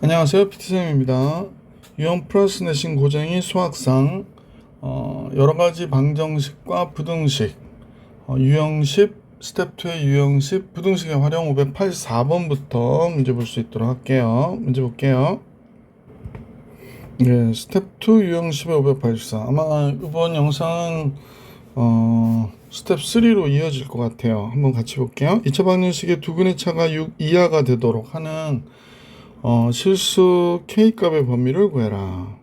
안녕하세요, PT쌤입니다. 유형 플러스 내신 고정이 수학상 여러가지 방정식과 부등식 유형10 스텝 2의 유형10 부등식의 활용 584번부터 문제 볼 수 있도록 할게요. 문제 볼게요. 네, 스텝 2 유형10의 584. 아마 이번 영상은 스텝 3로 이어질 것 같아요. 한번 같이 볼게요. 2차 방정식의 두근의 차가 6 이하가 되도록 하는 실수 K값의 범위를 구해라.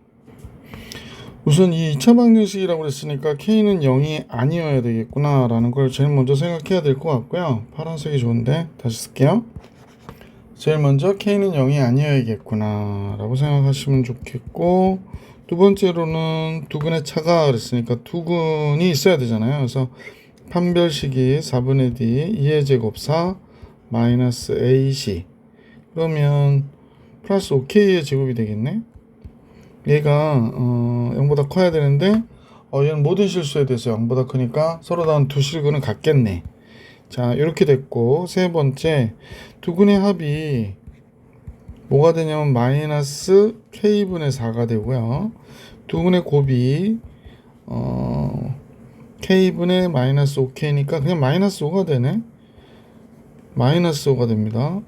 우선 이 2차 방정식이라고 그랬으니까 K는 0이 아니어야 되겠구나 라는 걸 제일 먼저 생각해야 될 것 같고요. 파란색이 좋은데 다시 쓸게요. 제일 먼저 K는 0이 아니어야겠구나 라고 생각하시면 좋겠고, 두 번째로는 두근의 차가 그랬으니까 두근이 있어야 되잖아요. 그래서 판별식이 4분의 D 2의 제곱 4 마이너스 AC, 그러면 플러스 5K의 제곱이 되겠네. 얘가 0보다 커야 되는데 얘는 모든 실수에 대해서 0보다 크니까 서로 다른 두 실근은 같겠네. 자, 이렇게 됐고, 세 번째 두근의 합이 뭐가 되냐면 마이너스 K분의 4가 되고요. 두근의 곱이 K분의 마이너스 5K니까 그냥 마이너스 5가 되네. 마이너스 5가 됩니다.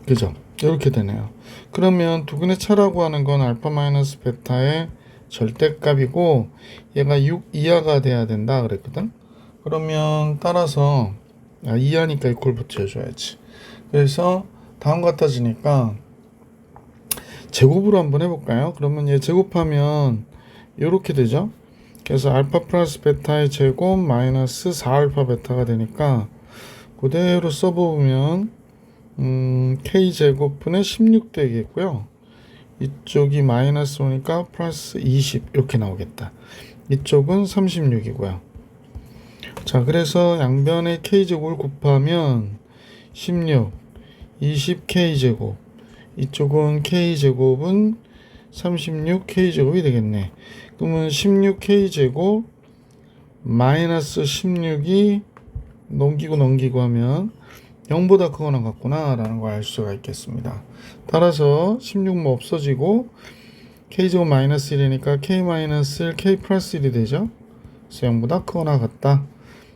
그죠? 이렇게 되네요. 그러면 두근의 차라고 하는 건 알파 마이너스 베타의 절대값이고 얘가 6 이하가 돼야 된다 그랬거든. 그러면 따라서 이하니까 이꼴 붙여줘야지. 그래서 다음 같아지니까 제곱으로 한번 해볼까요? 그러면 얘 제곱하면 이렇게 되죠. 그래서 알파 플러스 베타의 제곱 마이너스 4알파 베타가 되니까 그대로 써보면 K제곱분의 16 되겠고요. 이쪽이 마이너스 오니까 플러스 20 이렇게 나오겠다. 이쪽은 36이고요. 자, 그래서 양변의 K제곱을 곱하면 16, 20K제곱, 이쪽은 K제곱은 36K제곱이 되겠네. 그러면 16K제곱 마이너스 16이 넘기고 하면 0보다 크거나 같구나 라는 걸 알 수가 있겠습니다. 따라서 16 없어지고 K제곱 마이너스 1이니까 K 마이너스 1, K 플러스 1이 되죠. 그래서 0보다 크거나 같다.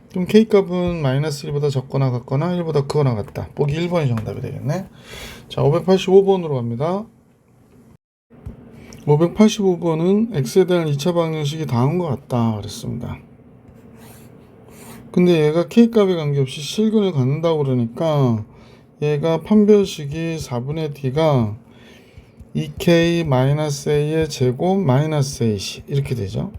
그럼 K값은 마이너스 1보다 적거나 같거나 1보다 크거나 같다. 보기 1번이 정답이 되겠네. 자, 585번으로 갑니다. 585번은 X에 대한 2차 방정식이 다음 것 같다 그랬습니다. 근데 얘가 K값에 관계없이 실근을 갖는다고 그러니까 얘가 판별식이 4분의 D가 2K-A의 제곱 마이너스 AC 이렇게 되죠.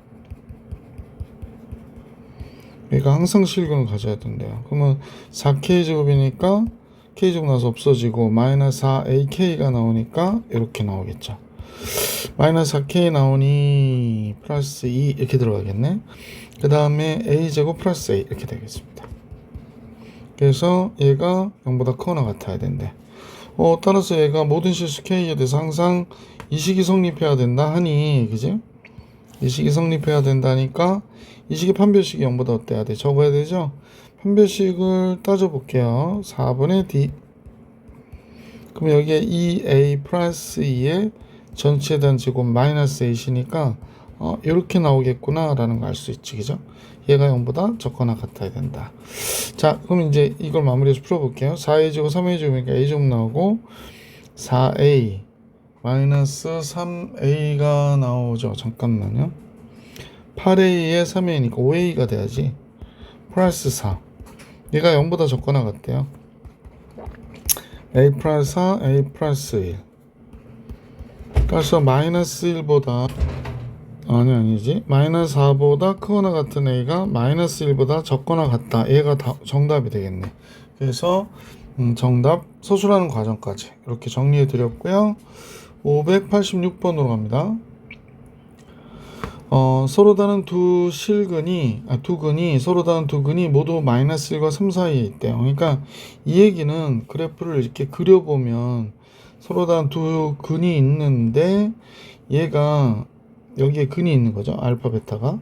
얘가 항상 실근을 가져야 된대요. 그러면 4K제곱이니까 K제곱 나서 없어지고 마이너스 4AK가 나오니까 이렇게 나오겠죠. 마이너스 4K 나오니 플러스 2 이렇게 들어가겠네. 그 다음에 A제곱 플러스 A 이렇게 되겠습니다. 그래서 얘가 0보다 크거나 같아야 된대. 따라서 얘가 모든 실수 K에 대해서 항상 이 식이 성립해야 된다 하니, 그지? 이 식이 성립해야 된다니까 이 식의 판별식이 0보다 어때야 돼? 적어야 되죠? 판별식을 따져볼게요. 4분의 D. 그럼 여기에 2A 플러스 2의 전체에 대한 제곱 마이너스 A시니까 이렇게 나오겠구나 라는 걸 알 수 있지, 그죠? 얘가 0보다 적거나 같아야 된다. 자, 그럼 이제 이걸 마무리해서 풀어볼게요. 4A 제곱 3A 제곱이니까 A 제곱 나오고 4A 마이너스 3A가 나오죠. 잠깐만요. 8A에 3A니까 5A가 돼야지. 플러스 4. 얘가 0보다 적거나 같대요. A 플러스 4, A 플러스 1. 그래서 마이너스 1보다 아니지 마이너스 4보다 크거나 같은 A가 마이너스 1보다 적거나 같다. 얘가 정답이 되겠네. 그래서 정답 서술하는 과정까지 이렇게 정리해 드렸고요. 586번으로 갑니다. 서로 다른 두 근이 서로 다른 두 근이 모두 마이너스 1과 3 사이에 있대요. 그러니까 이 얘기는 그래프를 이렇게 그려보면 서로 다른 두 근이 있는데 얘가 여기에 근이 있는 거죠. 알파 베타가.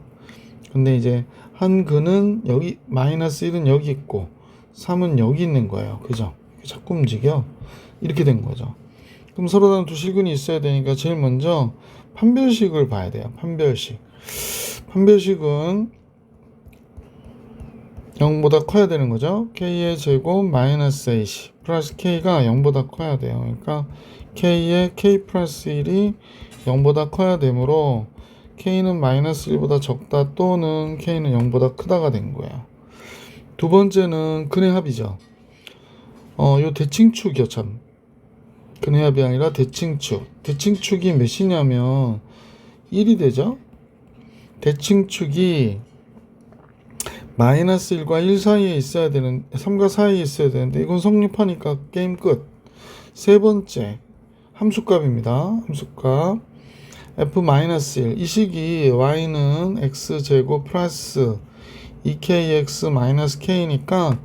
근데 이제 한 근은 여기 마이너스 1은 여기 있고 3은 여기 있는 거예요. 그죠? 자꾸 움직여. 이렇게 된 거죠. 그럼 서로 다른 두 실근이 있어야 되니까 제일 먼저 판별식을 봐야 돼요. 판별식은 0보다 커야 되는 거죠. k의 제곱 마이너스 ac 플러스 k가 0보다 커야 돼요. 그러니까 k의 k 플러스 1이 0보다 커야 되므로 k는 마이너스 1보다 적다 또는 k는 0보다 크다가 된 거예요. 두 번째는 근의 합이죠. 요 대칭축이요, 참. 근의 합이 아니라 대칭축. 대칭축이 몇이냐면 1이 되죠. 대칭축이 마이너스 1과 1 사이에 있어야 되는, 3과 사이에 있어야 되는데 이건 성립하니까 게임 끝. 세 번째 함수값입니다. 함수값 f-1 이 식이 y는 x제곱 플러스 2kx 마이너스 k니까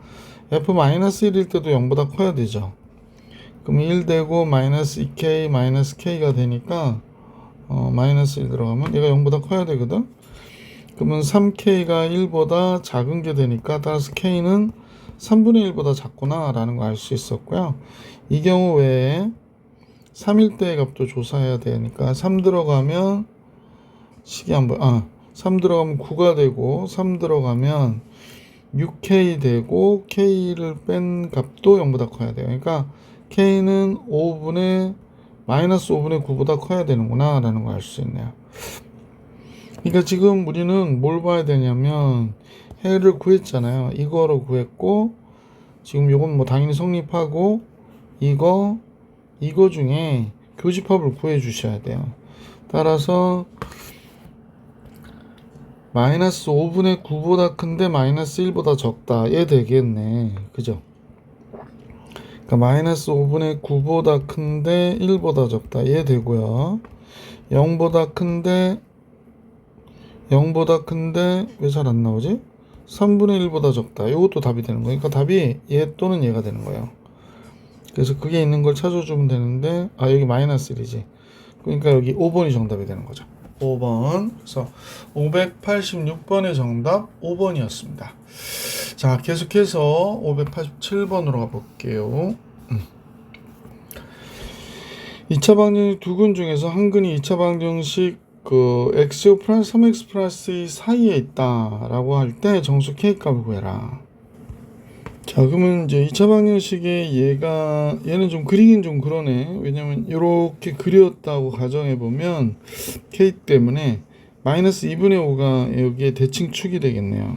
f-1일 때도 0보다 커야 되죠. 그럼 1 되고 마이너스 2k 마이너스 k가 되니까 마이너스 1 들어가면 얘가 0보다 커야 되거든. 그러면 3k가 1보다 작은 게 되니까 따라서 k는 3분의 1보다 작구나 라는 거 알 수 있었고요. 이 경우 외에 3일 때의 값도 조사해야 되니까 3 들어가면 식이 안 보여. 3 들어가면 9가 되고 3 들어가면 6k 되고 k를 뺀 값도 0보다 커야 돼요. 그러니까 k는 마이너스 5분의 9보다 커야 되는구나 라는 거 알 수 있네요. 그러니까 지금 우리는 뭘 봐야 되냐면 해를 구했잖아요. 이거로 구했고 지금 요건 뭐 당연히 성립하고 이거 중에 교집합을 구해 주셔야 돼요. 따라서 마이너스 5분의 9보다 큰데 마이너스 1보다 적다. 얘 되겠네. 그죠? 그러니까 마이너스 5분의 9보다 큰데 1보다 적다. 얘 되고요. 0보다 큰데 왜 잘 안 나오지? 3분의 1보다 적다. 이것도 답이 되는 거예요. 그러니까 답이 얘 또는 얘가 되는 거예요. 그래서 그게 있는 걸 찾아주면 되는데 여기 마이너스 1이지. 그러니까 여기 5번이 정답이 되는 거죠. 5번. 그래서 586번의 정답 5번이었습니다. 자, 계속해서 587번으로 가볼게요. 2차 방정식 두 근 중에서 한 근이 2차 방정식 x 플러스 3x 플러스 2 사이에 있다 라고 할 때 정수 k값을 구해라. 자, 그러면 이제 2차 방정식에 얘는 좀 그리긴 좀 그러네. 왜냐면 이렇게 그렸다고 가정해 보면 k 때문에 마이너스 2분의 5가 여기에 대칭축이 되겠네요.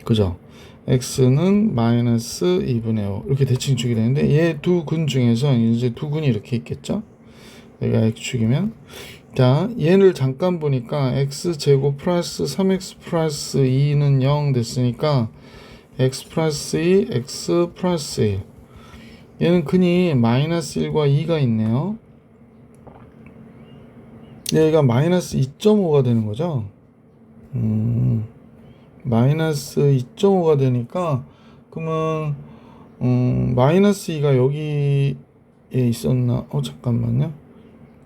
그죠? x는 마이너스 2분의 5 이렇게 대칭축이 되는데 얘 두 근 중에서 이제 두 근이 이렇게 있겠죠? 여기가 x축이면 자, 얘를 잠깐 보니까 x제곱 플러스 3x 플러스 2는 0 됐으니까 x 플러스 2, x 플러스 1 얘는 근이 마이너스 1과 2가 있네요. 얘가 마이너스 2.5가 되는 거죠. 마이너스 2.5가 되니까 그러면 마이너스 2가 여기에 있었나? 잠깐만요.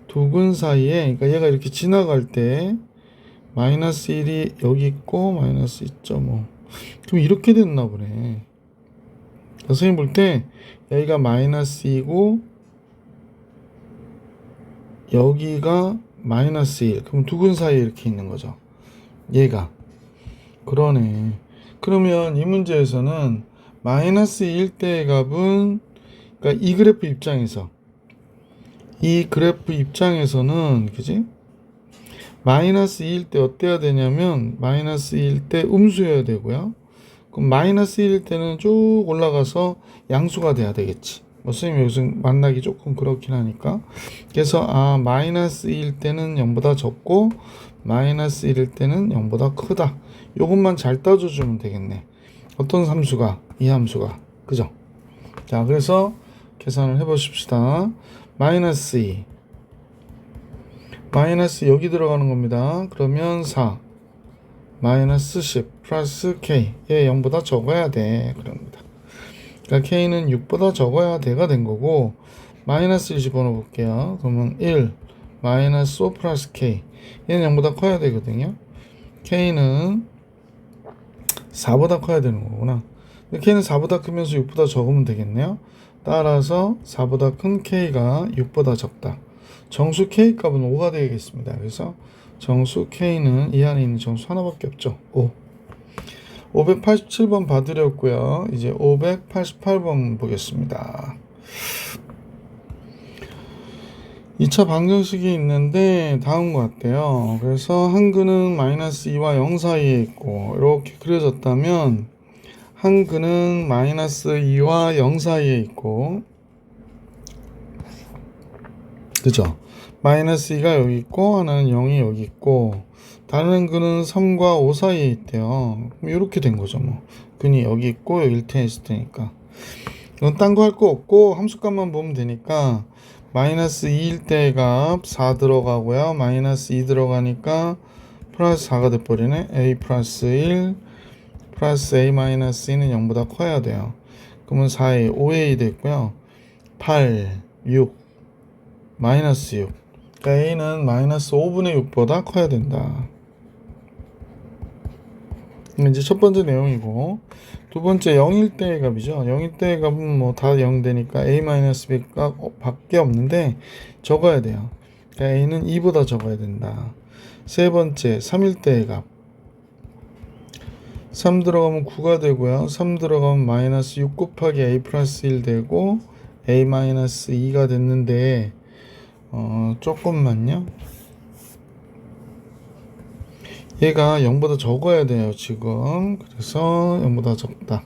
두 근 사이에 그러니까 얘가 이렇게 지나갈 때 마이너스 1이 여기 있고 마이너스 2.5 그럼 이렇게 됐나 보네. 선생님 볼 때 여기가 마이너스 2고 여기가 마이너스 1 그럼 두 근 사이에 이렇게 있는 거죠. 얘가 그러네. 그러면 이 문제에서는 마이너스 1 때의 값은 그러니까 이 그래프 입장에서는 그지? 마이너스 2일 때 어때야 되냐면 마이너스 2일 때 음수여야 되고요. 그럼 마이너스 1일 때는 쭉 올라가서 양수가 돼야 되겠지. 선생님 여기서 만나기 조금 그렇긴 하니까. 그래서 마이너스 2일 때는 0보다 적고 마이너스 1일 때는 0보다 크다. 요것만 잘 따져주면 되겠네. 어떤 함수가? 이 함수가. 그죠? 자, 그래서 계산을 해보십시다. 마이너스 2 마이너스 여기 들어가는 겁니다. 그러면 4 마이너스 10 플러스 k 얘 0보다 적어야 돼 그럽니다. 그러니까 k는 6보다 적어야 돼가 된 거고 마이너스 1 집어넣어 볼게요. 그러면 1 마이너스 5 플러스 k 얘는 0보다 커야 되거든요. k는 4보다 커야 되는 거구나. k는 4보다 크면서 6보다 적으면 되겠네요. 따라서 4보다 큰 K가 6보다 적다. 정수 K 값은 5가 되겠습니다. 그래서 정수 K는 이 안에 있는 정수 하나밖에 없죠. 5. 587번 봐드렸고요. 이제 588번 보겠습니다. 2차 방정식이 있는데 다음과 같아요. 그래서 한근은 마이너스 2와 0 사이에 있고 이렇게 그려졌다면 한근은 마이너스 2와 0 사이에 있고, 그죠? 마이너스 2가 여기 있고 하나는 0이 여기 있고 다른 근은 3과 5 사이에 있대요. 그럼 이렇게 된 거죠. 뭐 근이 여기 있고 여기 1테 있을 테니까 이건 딴 거 할 거 없고 함수값만 보면 되니까 마이너스 2일 때 값 4 들어가고요. 마이너스 2 들어가니까 플러스 4가 돼버리네. a 플러스 1 플러스 a 마이너스 2는 0보다 커야 돼요. 그러면 4a 5a 됐고요. 8 6 마이너스 6. 그러니까 a는 마이너스 5분의 6보다 커야 된다. 이제 첫 번째 내용이고, 두 번째 0일 때의 값이죠. 0일 때의 값은 뭐 다 0 되니까 a-b 값 밖에 없는데 적어야 돼요. 그러니까 a는 2보다 적어야 된다. 세 번째 3일 때의 값. 3 들어가면 9가 되고요. 3 들어가면 마이너스 6 곱하기 a 플러스 1 되고 a 마이너스 2가 됐는데 조금만요. 얘가 0보다 적어야 돼요, 지금. 그래서 0보다 적다.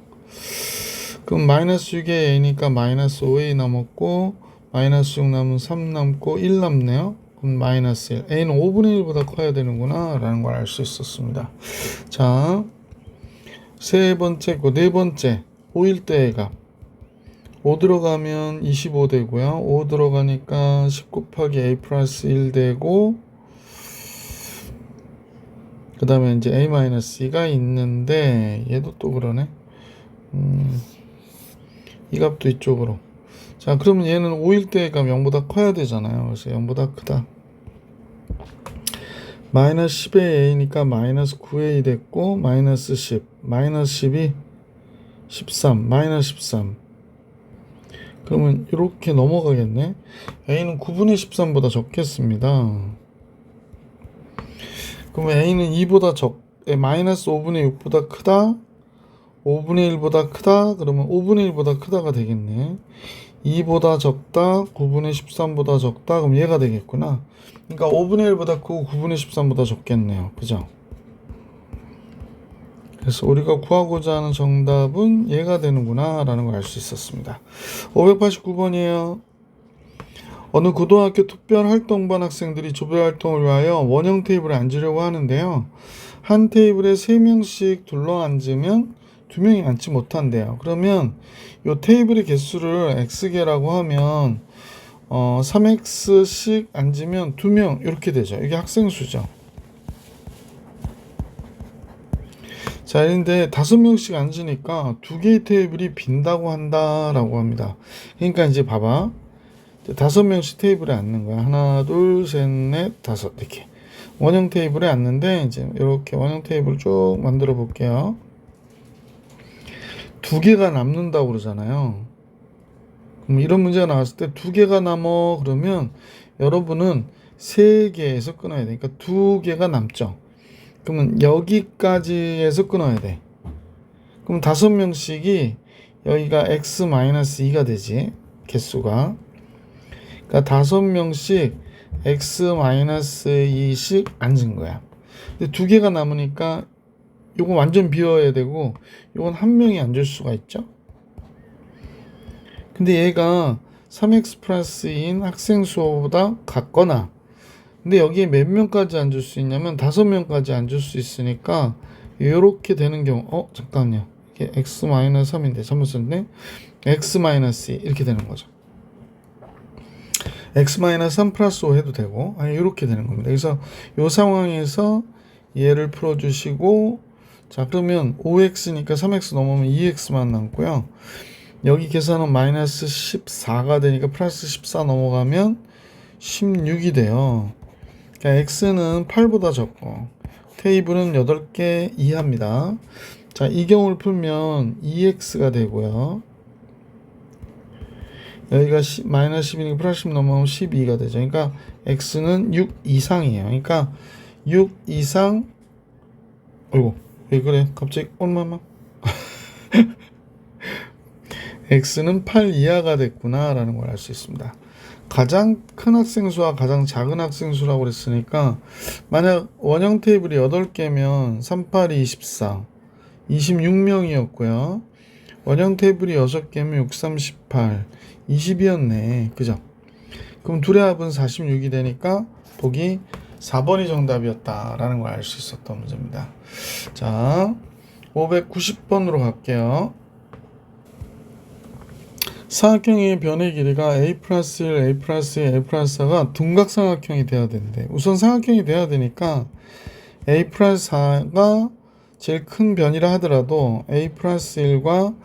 그럼 마이너스 6에 a니까 마이너스 5a 남았고, 마이너스 6 남으면 3 남고 1 남네요. 그럼 마이너스 1. a는 5분의 1보다 커야 되는구나, 라는 걸 알 수 있었습니다. 자, 세 번째, 네 번째, 5일 때의 값. 5 들어가면 25 되고요. 5 들어가니까 10 곱하기 a 플러스 1 되고, 그 다음에 이제 a-c가 있는데 얘도 또 그러네. 이 값도 이쪽으로. 자, 그러면 얘는 5일 때의 값 0보다 커야 되잖아요. 그래서 0보다 크다. 마이너스 10의 a니까 마이너스 9a 됐고, 마이너스 10. 마이너스 10이 13. 마이너스 13. 그러면 이렇게 넘어가겠네. a는 9분의 13보다 적겠습니다. 그러면 a는 2보다 마이너스 5분의 6보다 크다. 5분의 1보다 크다. 그러면 5분의 1보다 크다가 되겠네. 2보다 적다. 9분의 13보다 적다. 그럼 얘가 되겠구나. 그러니까 5분의 1보다 크고 9분의 13보다 적겠네요. 그죠? 그래서 우리가 구하고자 하는 정답은 얘가 되는구나 라는 걸 알 수 있었습니다. 589번이에요. 어느 고등학교 특별활동반 학생들이 조별활동을 위하여 원형 테이블에 앉으려고 하는데요. 한 테이블에 3명씩 둘러앉으면 2명이 앉지 못한대요. 그러면 이 테이블의 개수를 x개라고 하면 3x씩 앉으면 2명 이렇게 되죠. 이게 학생 수죠. 자, 그런데 5명씩 앉으니까 2개의 테이블이 빈다고 한다라고 합니다. 그러니까 이제 봐봐. 5명씩 테이블에 앉는 거야. 하나, 둘, 셋, 넷, 다섯. 이렇게. 원형 테이블에 앉는데, 이제 이렇게 원형 테이블 쭉 만들어 볼게요. 2개가 남는다고 그러잖아요. 그럼 이런 문제가 나왔을 때 2개가 남어 그러면 여러분은 3개에서 끊어야 돼. 그러니까 2개가 남죠. 그러면 여기까지에서 끊어야 돼. 그럼 5명씩이 여기가 x-2가 되지. 개수가. 그러니까 5명씩 x-2씩 앉은 거야. 근데 2개가 남으니까 요건 완전 비워야 되고 요건 한 명이 앉을 수가 있죠. 근데 얘가 3x 플러스 2인 학생 수보다 같거나, 근데 여기에 몇 명까지 앉을 수 있냐면 5명까지 앉을 수 있으니까 이렇게 되는 경우, 잠깐만요. 이게 x-3인데 잘못 썼네. x-2 이렇게 되는 거죠. x-3 플러스 5 해도 되고, 이렇게 되는 겁니다. 그래서 이 상황에서 얘를 풀어주시고, 자, 그러면 5x니까 3x 넘으면 2x만 남고요. 여기 계산은 마이너스 14가 되니까 플러스 14 넘어가면 16이 돼요. 그러니까 x는 8보다 적고 테이블은 8개 이하입니다. 자, 이 경우를 풀면 2x가 되고요. 여기가 마이너스 10이니까 플러스 10 넘어가면 12가 되죠. 그러니까 x는 6 이상이에요. 그러니까 6 이상, 어이구, 왜 그래? 갑자기 얼마만? x는 8 이하가 됐구나 라는 걸 알 수 있습니다. 가장 큰 학생 수와 가장 작은 학생 수라고 그랬으니까 만약 원형 테이블이 8개면 3, 8이 24, 26명이었고요. 원형 테이블이 6개면 6, 3, 18, 20이었네. 그죠? 그럼 둘의 합은 46이 되니까 보기 4번이 정답이었다라는 걸 알 수 있었던 문제입니다. 자, 590번으로 갈게요. 사각형의 변의 길이가 a 플러스 1, a 플러스 2, a 플러스 4가 둔각삼각형이 돼야 되는데 우선 삼각형이 돼야 되니까 a 플러스 4가 제일 큰 변이라 하더라도 a 플러스 1과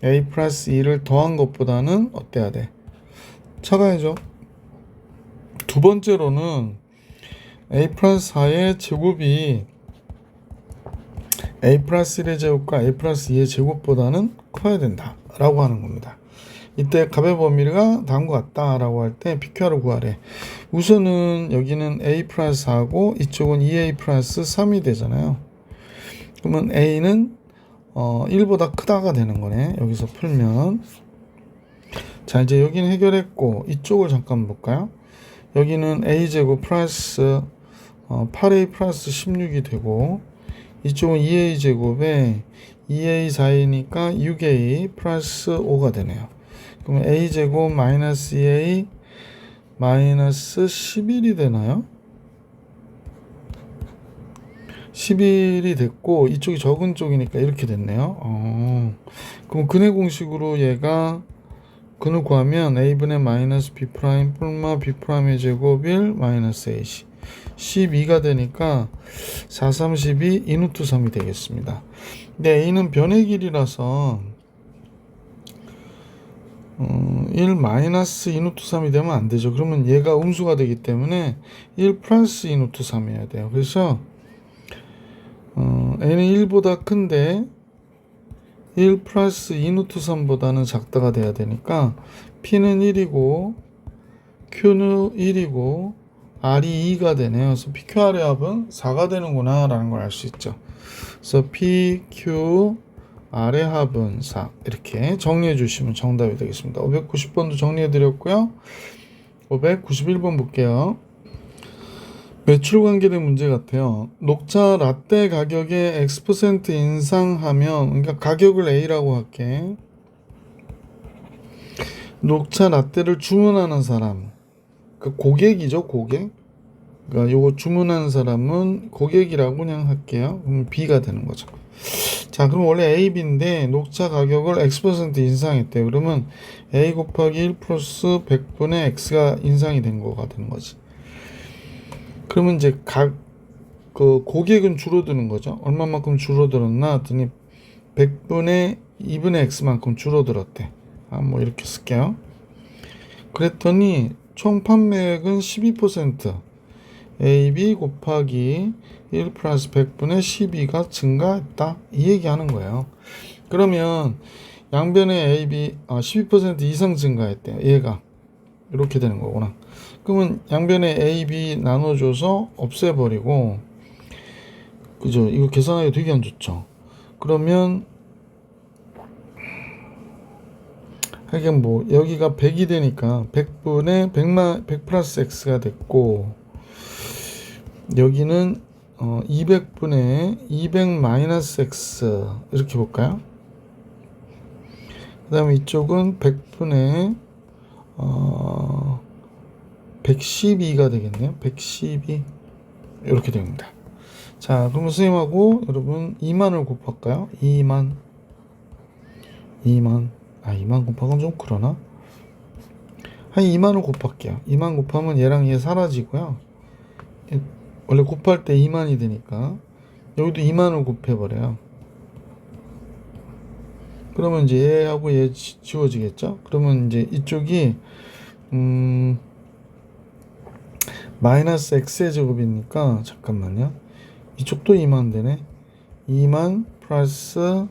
a 플러스 2를 더한 것보다는 어때야 돼? 작아야죠. 두 번째로는 a 플러스 4의 제곱이 a 플러스 1의 제곱과 a 플러스 2의 제곱보다는 커야 된다 라고 하는 겁니다. 이때 값의 범위가 다음과 같다라고 할 때 PQR을 구하래. 우선은 여기는 a 플러스 4고 이쪽은 2a 플러스 3이 되잖아요. 그러면 a는 1보다 크다가 되는 거네. 여기서 풀면. 자, 이제 여기는 해결했고 이쪽을 잠깐 볼까요? 여기는 a제곱 플러스 8a 플러스 16이 되고 이쪽은 2a 제곱에 2a 4이니까 6a 플러스 5가 되네요. 그럼 a제곱 마이너스 2a 마이너스 11이 되나요? 11이 됐고 이쪽이 적은 쪽이니까 이렇게 됐네요. 그럼 근의 공식으로 얘가 근을 구하면 a분의 마이너스 b 프라임 뿔마 b 프라임의 제곱 1 마이너스 ac 12가 되니까 4, 32 2루트 3이 되겠습니다. 근데 a는 변의 길이라서 1 마이너스 2루트 3이 되면 안 되죠. 그러면 얘가 음수가 되기 때문에 1 플러스 2루트 3이어야 돼요. 그래서 n은 1보다 큰데 1 플러스 2루트 3보다는 작다가 돼야 되니까 p는 1이고 q는 1이고 r이 2가 되네요. 그래서 PQR의 합은 4가 되는구나 라는 걸 알 수 있죠. 그래서 PQ R의 합은 4 이렇게 정리해 주시면 정답이 되겠습니다. 590번도 정리해 드렸고요. 591번 볼게요. 매출 관계된 문제 같아요. 녹차 라떼 가격에 X% 인상하면, 그러니까 가격을 A라고 할게. 녹차 라떼를 주문하는 사람, 그 고객이죠, 고객. 그러니까 요거 주문하는 사람은 고객이라고 그냥 할게요. 그럼 B가 되는 거죠. 자, 그럼 원래 A, B인데 녹차 가격을 X% 인상했대요. 그러면 A 곱하기 1 플러스 100분의 X가 인상이 된 거가 되는 거지. 그러면 이제 그 고객은 줄어드는 거죠. 얼마만큼 줄어들었나 했더니 100분의 2분의 X만큼 줄어들었대. 뭐 이렇게 쓸게요. 그랬더니 총 판매액은 12% AB 곱하기 1 플러스 100분의 12가 증가했다. 이 얘기 하는 거예요. 그러면 양변의 AB 12% 이상 증가했대요. 얘가 이렇게 되는 거구나. 그러면 양변의 AB 나눠줘서 없애버리고, 그죠? 이거 계산하기 되게 안 좋죠. 그러면 하여간 뭐 여기가 100이 되니까 100분의 100 플러스 X가 됐고, 여기는 200분의 200 마이너스 X 이렇게 볼까요? 그 다음에 이쪽은 100분의 112가 되겠네요. 112 이렇게 됩니다. 자, 그러면 선생님하고 여러분 2만을 곱할까요? 2만 2만 곱하기는 좀 그러나? 한 2만을 곱할게요. 2만 곱하면 얘랑 얘 사라지고요. 원래 곱할 때 2만이 되니까 여기도 2만을 곱해버려요. 그러면 이제 얘하고 얘 지워지겠죠? 그러면 이제 이쪽이 마이너스 x의 제곱이니까 잠깐만요. 이쪽도 2만 되네. 2만 플러스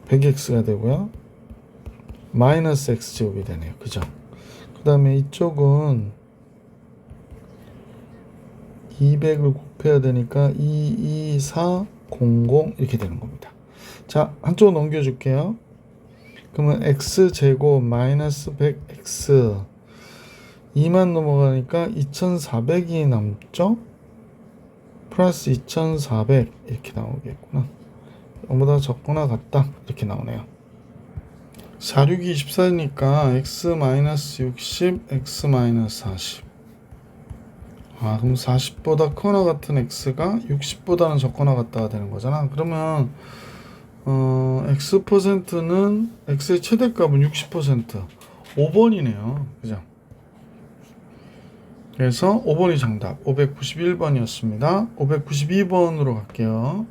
100x가 되고요. 마이너스 x제곱이 되네요. 그죠? 그 다음에 이쪽은 200을 곱해야 되니까 22400 이렇게 되는 겁니다. 자, 한쪽 넘겨줄게요. 그러면 x제곱 마이너스 100x 2만 넘어가니까 2400이 남죠? 플러스 2400 이렇게 나오겠구나. 0보다 적거나 같다 이렇게 나오네요. 4, 6이 24니까 x-60, x-40. 그럼 40보다 크거나 같은 x가 60보다는 적거나 같다가 되는 거잖아. 그러면 x%는 x의 최대값은 60%, 5번이네요. 그죠? 그래서 5번이 정답, 591번이었습니다. 592번으로 갈게요.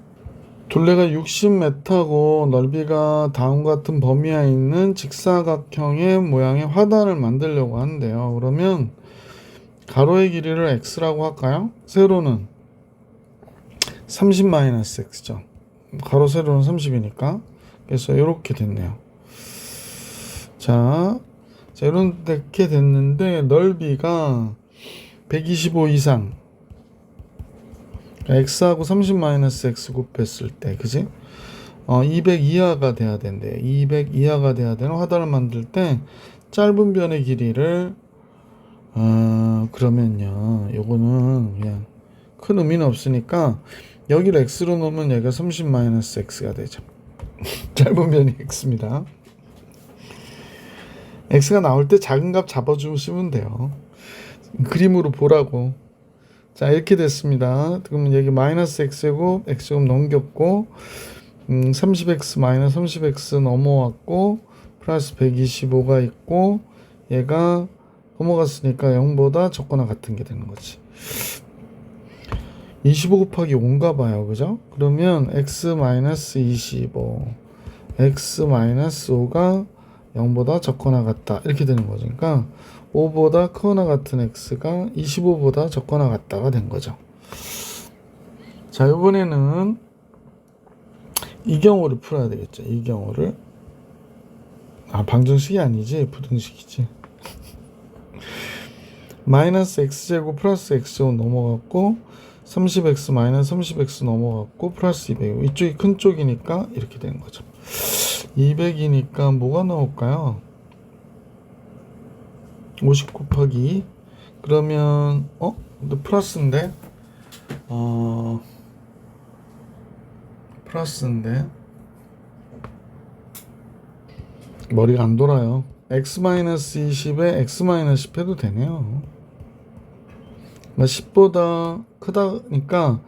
둘레가 60m고 넓이가 다음과 같은 범위에 있는 직사각형의 모양의 화단을 만들려고 하는데요. 그러면 가로의 길이를 x라고 할까요? 세로는 30-x죠. 가로 세로는 30이니까. 그래서 이렇게 됐네요. 자, 이렇게 됐는데 넓이가 125 이상. x하고 30-x 곱했을 때, 그지? 200 이하가 돼야 된대. 200 이하가 돼야 되는 화단을 만들 때 짧은 변의 길이를 그러면요, 요거는 그냥 큰 의미는 없으니까 여기를 x로 놓으면 얘가 30-x가 되죠. 짧은 변이 x입니다. x가 나올 때 작은 값 잡아주시면 돼요. 그림으로 보라고. 자, 이렇게 됐습니다. 그러면 여기 마이너스 x제곱, x제곱 넘겼고 30x 마이너스 30x 넘어왔고 플러스 125가 있고 얘가 넘어갔으니까 0보다 적거나 같은 게 되는 거지. 25 곱하기 5인가 봐요. 그죠? 그러면 x-25 x-5가 0보다 적거나 같다 이렇게 되는 거죠. 그러니까 5보다 크거나 같은 x가 25보다 적거나 같다가 된 거죠. 자, 이번에는 이 경우를 풀어야 되겠죠. 이 경우를 방정식이 아니지 부등식이지. 마이너스 x제곱 플러스 x제곱 넘어갔고 30x 마이너스 30x 넘어갔고 플러스 200 이쪽이 큰 쪽이니까 이렇게 되는 거죠. 200이니까 뭐가 나올까요? 50 곱하기 2 그러면 근데 플러스인데 플러스인데 머리가 안 돌아요. x-20에 x-10 해도 되네요. 10보다 크다니까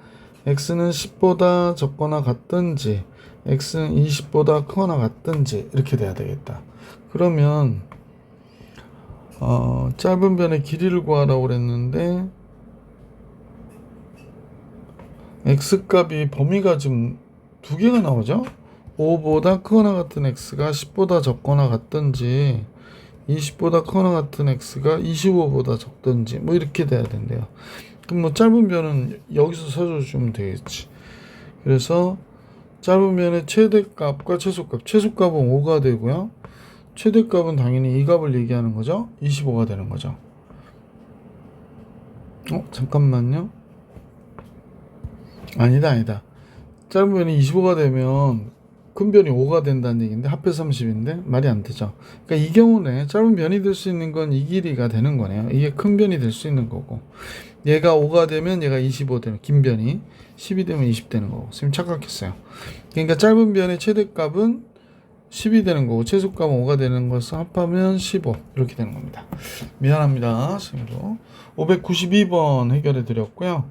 x는 10보다 적거나 같든지 x는 20보다 크거나 같든지 이렇게 돼야 되겠다. 그러면 짧은 변의 길이를 구하라고 그랬는데 x값이 범위가 지금 두 개가 나오죠. 5보다 크거나 같은 x가 10보다 적거나 같든지 20보다 크거나 같은 x가 25보다 적든지 뭐 이렇게 돼야 된대요. 그럼 뭐 짧은 변은 여기서 써주시면 되겠지. 그래서 짧은 변의 최대값과 최소값, 최소값은 5가 되고요. 최대값은 당연히 이 값을 얘기하는 거죠. 25가 되는 거죠. 잠깐만요. 아니다. 짧은 변이 25가 되면 큰 변이 5가 된다는 얘기인데 합해서 30인데 말이 안 되죠. 그러니까 이 경우는 짧은 변이 될 수 있는 건 이 길이가 되는 거네요. 이게 큰 변이 될 수 있는 거고 얘가 5가 되면 얘가 25 되면 긴 변이 10이 되면 20 되는 거고. 지금 착각했어요. 그러니까 짧은 변의 최대값은 10이 되는 거고 최소값은 5가 되는 것을 합하면 15 이렇게 되는 겁니다. 미안합니다. 지금도 592번 해결해 드렸고요.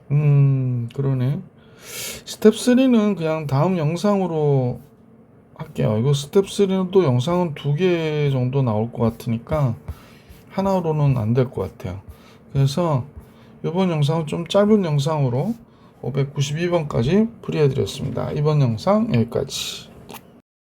그러네. 스텝 3는 그냥 다음 영상으로 할게요. 이거 스텝 3는 또 영상은 2개 정도 나올 것 같으니까 하나로는 안 될 것 같아요. 그래서 이번 영상은 좀 짧은 영상으로 592번까지 풀이해 드렸습니다. 이번 영상 여기까지.